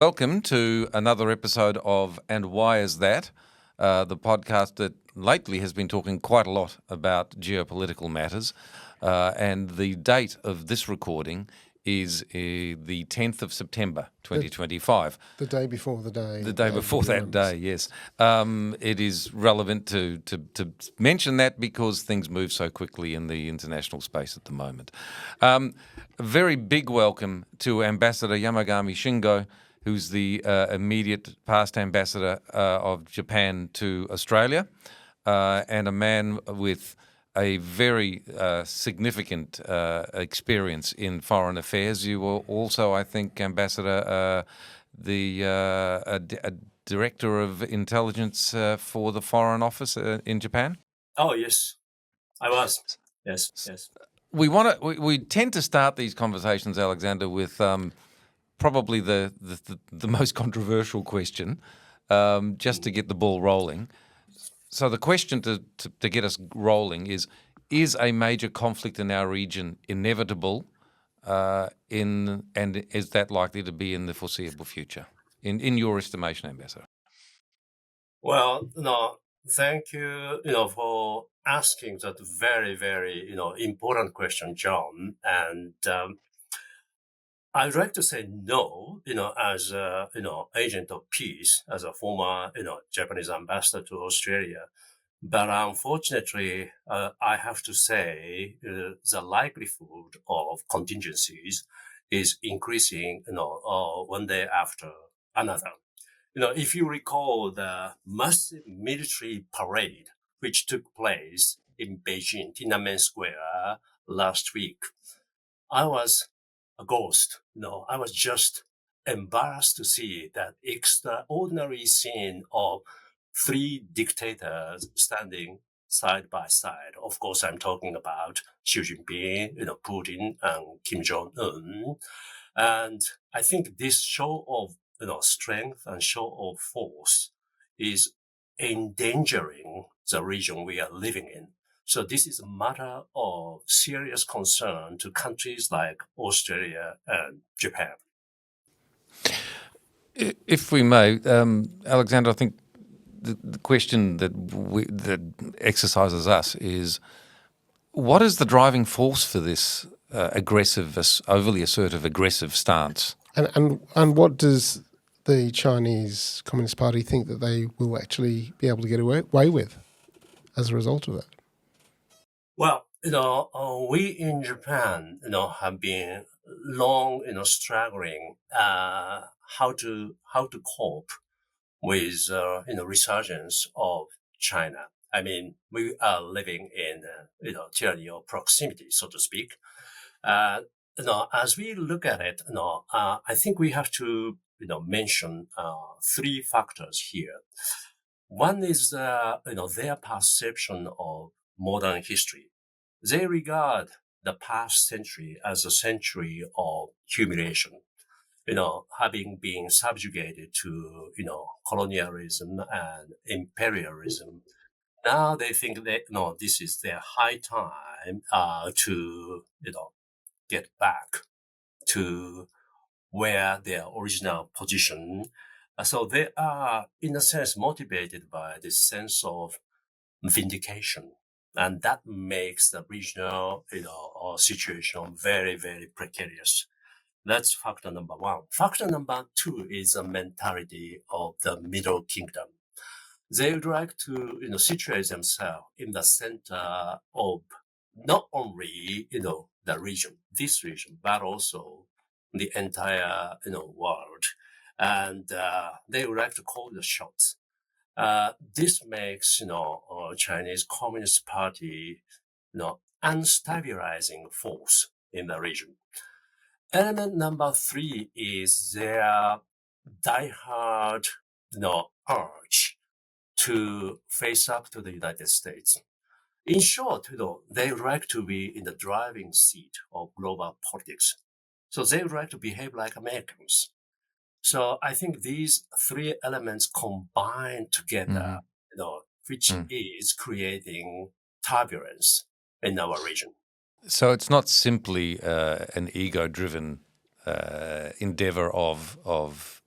Welcome to another episode of And Why Is That? The podcast that lately has been talking quite a lot about geopolitical matters. And the date of this recording is the 10th of September 2025. The day before the day. The day before that day, yes. It is relevant to mention that because things move so quickly in the international space at the moment. A very big welcome to Ambassador Yamagami Shingo, who's the immediate past ambassador of Japan to Australia, and a man with a very significant experience in foreign affairs. You were also, I think, Ambassador, a director of intelligence for the Foreign Office in Japan. Oh, yes, I was. Yes. We tend to start these conversations, Alexander, with probably the most controversial question, just to get the ball rolling. So the question to get us rolling is a major conflict in our region inevitable, and is that likely to be in the foreseeable future, in your estimation, Ambassador? Well, no, thank you, for asking that very, very, important question, John. And I'd like to say no, as a, agent of peace, as a former, Japanese ambassador to Australia. But unfortunately, I have to say the likelihood of contingencies is increasing, one day after another. If you recall the massive military parade which took place in Beijing, Tiananmen Square last week, I was a ghost. I was just embarrassed to see that extraordinary scene of three dictators standing side by side. Of course, I'm talking about Xi Jinping, Putin, and Kim Jong-un. And I think this show of strength and show of force is endangering the region we are living in. So this is a matter of serious concern to countries like Australia and Japan. If we may, Alexander, I think the question that exercises us is, what is the driving force for this aggressive, overly assertive, aggressive stance? And what does the Chinese Communist Party think that they will actually be able to get away with as a result of that? Well, we in Japan, have been long, struggling how to cope with resurgence of China. I mean, we are living in tyranny of proximity, so to speak. As we look at it, I think we have to mention three factors here. One is their perception of modern history. They regard the past century as a century of humiliation, having been subjugated to, colonialism and imperialism. Now they think that, this is their high time to, get back to where their original position. So they are, in a sense, motivated by this sense of vindication. And that makes the regional, situation very, very precarious. That's factor number one. Factor number two is the mentality of the Middle Kingdom. They would like to, situate themselves in the center of not only, the region, this region, but also the entire, world. And they would like to call the shots. This makes, Chinese Communist Party, unstabilizing force in the region. Element number three is their diehard, urge to face up to the United States. In short, they like to be in the driving seat of global politics. So they like to behave like Americans. So I think these three elements combine together, which is creating turbulence in our region. So it's not simply an ego-driven endeavor of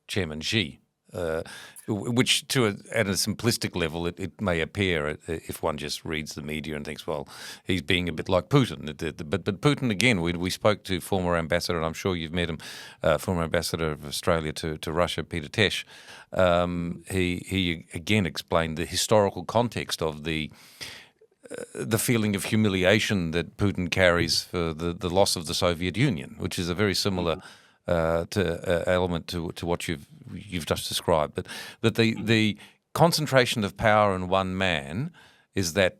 Chairman Xi. Which, at a simplistic level, it may appear if one just reads the media and thinks, well, he's being a bit like Putin. But Putin, again, we spoke to former ambassador, and I'm sure you've met him, former ambassador of Australia to Russia, Peter Tesh. He again explained the historical context of the feeling of humiliation that Putin carries for the loss of the Soviet Union, which is a very similar element to what you've just described. But that the concentration of power in one man, is that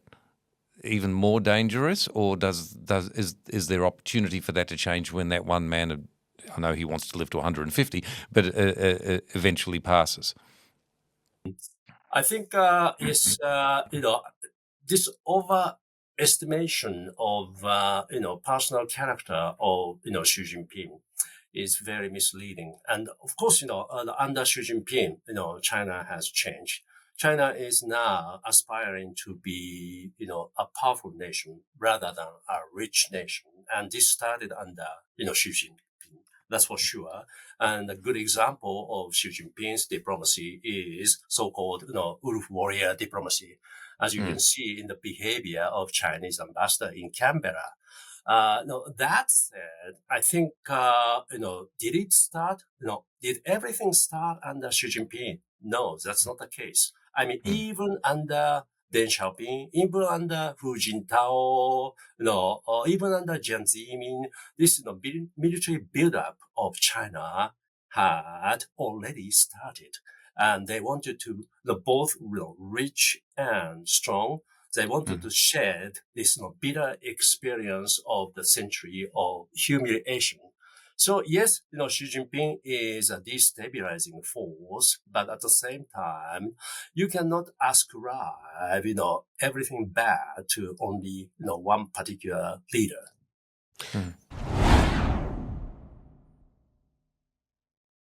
even more dangerous, or is there opportunity for that to change when that one man, I know he wants to live to 150, but eventually passes? I think it's this overestimation of personal character of Xi Jinping is very misleading. And of course, under Xi Jinping, China has changed. China is now aspiring to be, a powerful nation rather than a rich nation. And this started under, Xi Jinping. That's for sure. And a good example of Xi Jinping's diplomacy is so-called, wolf warrior diplomacy, as you can see in the behavior of Chinese ambassador in Canberra. No, that said, I think, did it start? Did everything start under Xi Jinping? No, that's not the case. I mean, even under Deng Xiaoping, even under Hu Jintao, or even under Jiang Zemin, this, military buildup of China had already started. And they wanted to, both, rich and strong. They wanted to share this bitter experience of the century of humiliation. So yes, Xi Jinping is a destabilizing force, but at the same time, you cannot ascribe, everything bad to only, one particular leader.